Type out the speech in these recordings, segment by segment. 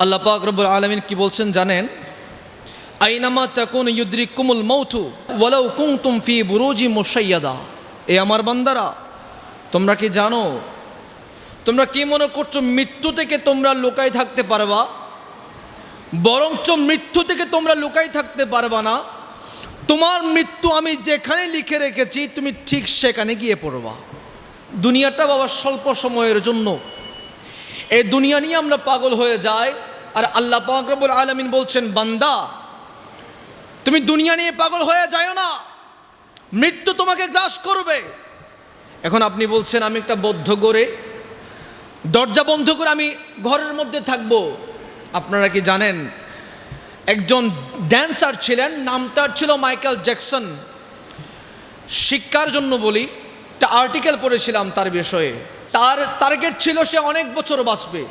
আল্লাহ পাক রব্বুল আলামিন কি বলছেন জানেন? আইনামা তাকুনু ইউদরিকুমুল মাউতু ওয়ালাউ কুনতুম ফি বুরুজি মুশাইয়াদা। এ আমার বান্দারা, তোমরা কি জানো, তোমরা কি মনে করছো মৃত্যু থেকে তোমরা লুকাই থাকতে পারবা? বরঞ্চ মৃত্যু থেকে তোমরা লুকাই থাকতে পারবা না। তোমার মৃত্যু আমি যেখানে লিখে রেখেছি তুমি ঠিক সেখানে গিয়ে পড়বা। দুনিয়াটা বাবা স্বল্প সময়ের জন্য, এই দুনিয়া নিয়ে আমরা পাগল হয়ে যাই। আর আল্লাহ পাক রব্বুল আলামিন বলছেন, বান্দা তুমি দুনিয়া নিয়ে পাগল হয়ে যাও না, মৃত্যু তোমাকে গ্রাস করবে। এখন আপনি বলছেন আমি একটা বদ্ধ করে দরজা বন্ধ করে আমি ঘরের মধ্যে থাকব। আপনারা কি জানেন একজন ড্যান্সার ছিলেন, নাম তার ছিল মাইকেল জ্যাকসন। শিক্ষার জন্য বলি, একটা আর্টিকেল পড়েছিলাম তার বিষয়ে। তার টার্গেট ছিল সে অনেক বছর বাঁচবে।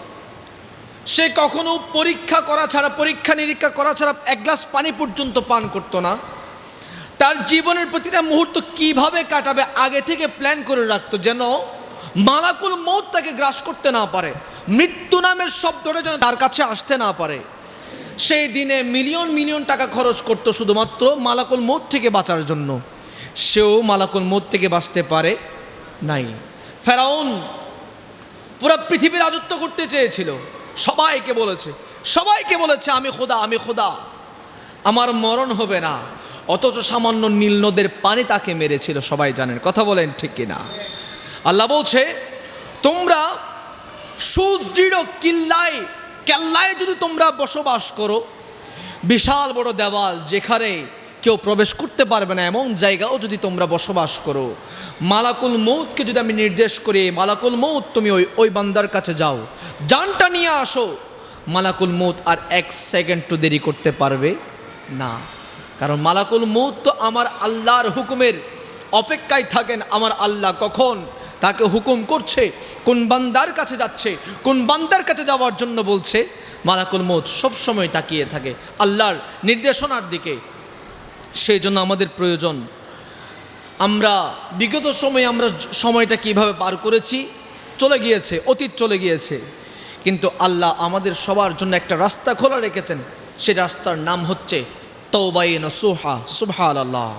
সে কখনো পরীক্ষা নিরীক্ষা করা ছাড়া এক গ্লাস পানি পর্যন্ত পান করতো না। তার জীবনের প্রতিটা মুহূর্ত কিভাবে কাটাবে আগে থেকে প্ল্যান করে রাখতো, যেন মালাকুল মউত তাকে গ্রাস করতে না পারে, মৃত্যু নামের শব্দটা যেন তার কাছে আসতে না পারে। সেই দিনে মিলিয়ন মিলিয়ন টাকা খরচ করতো শুধুমাত্র মালাকুল মউত থেকে বাঁচার জন্য। সেও মালাকুল মউত থেকে বাঁচতে পারে নাই। ফেরাউন পুরো পৃথিবীর রাজত্ব করতে চেয়েছিল, সবাইকে বলেছে আমি খোদা, আমার মরণ হবে না। অথচ সামান্য নীল নদের পানি তাকে মেরেছিল, সবাই জানেন। কথা বলেন ঠিক কিনা? আল্লাহ বলছে, তোমরা সুদৃঢ় কেল্লায় যদি তোমরা বসবাস করো, বিশাল বড় দেওয়াল যেখানে কেউ প্রবেশ করতে পারবে না এমন জায়গাও যদি তোমরা বসবাস করো, মালাকুল মউতকে যদি আমি নির্দেশ করি, মালাকুল মউত তুমি ওই বান্দার কাছে যাও, জানটা নিয়ে আসো, মালাকুল মউত আর এক সেকেন্ড তো দেরি করতে পারবে না। কারণ মালাকুল মউত তো আমার আল্লাহর হুকুমের অপেক্ষায় থাকেন। আমার আল্লাহ কখন তাকে হুকুম করছে, কোন বান্দার কাছে যাচ্ছে, কোন বান্দার কাছে যাওয়ার জন্য বলছে, মালাকুল মউত সবসময় তাকিয়ে থাকে আল্লাহর নির্দেশনার দিকে। সেই জন্য আমাদের প্রয়োজন, আমরা বিগত সময়ে আমরা সময়টা কিভাবে পার করেছি, চলে গিয়েছে, অতীত চলে গিয়েছে, কিন্তু আল্লাহ আমাদের সবার জন্য একটা রাস্তা খোলা রেখেছেন। সেই রাস্তার নাম হচ্ছে তওবায়ে নসুহা। সুবহানাল্লাহ।